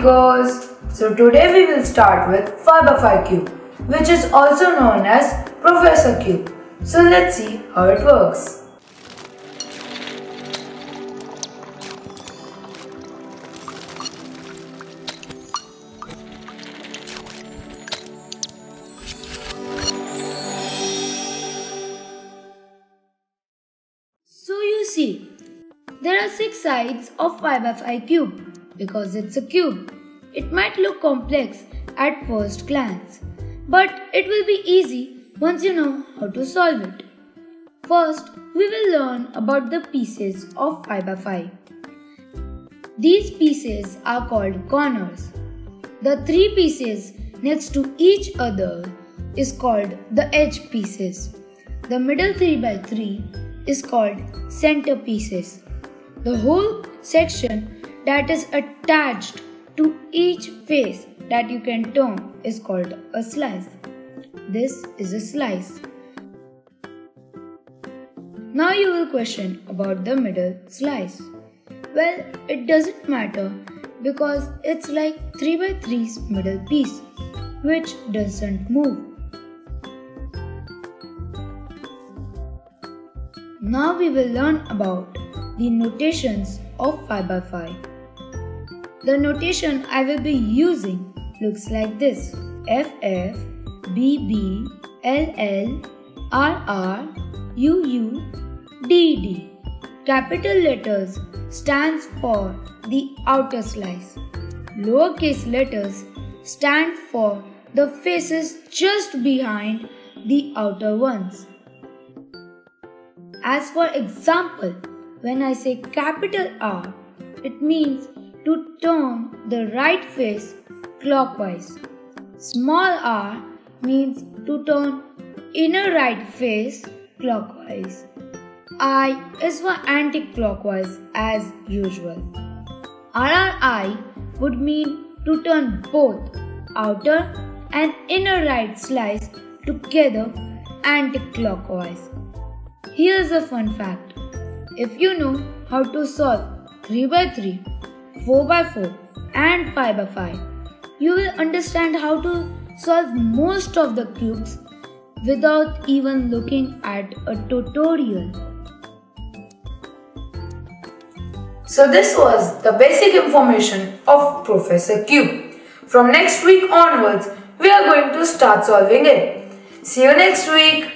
amigos! So today we will start with 5x5 cube, which is also known as Professor Cube. So let's see how it works. So you see, there are 6 sides of 5x5 cube. Because it's a cube, it might look complex at first glance, but it will be easy once you know how to solve it. First, we will learn about the pieces of 5x5. These pieces are called corners. The 3 pieces next to each other is called the edge pieces. The middle 3x3 is called center pieces. The whole section that is attached to each face that you can turn is called a slice. This is a slice. Now you will question about the middle slice. Well, it doesn't matter because it's like 3x3's middle piece, which doesn't move. Now we will learn about the notations of 5x5. The notation I will be using looks like this: FF, BB, LL, RR, UU, DD. Capital letters stands for the outer slice. Lowercase letters stand for the faces just behind the outer ones. As for example, when I say capital R, it means to turn the right face clockwise. Small r means to turn inner right face clockwise. I is for anti-clockwise as usual. RRI would mean to turn both outer and inner right slice together anti-clockwise. Here's a fun fact. If you know how to solve 3x3, 4x4 and 5x5, you will understand how to solve most of the cubes without even looking at a tutorial. So this was the basic information of Professor Cube. From next week onwards, we are going to start solving it. See you next week.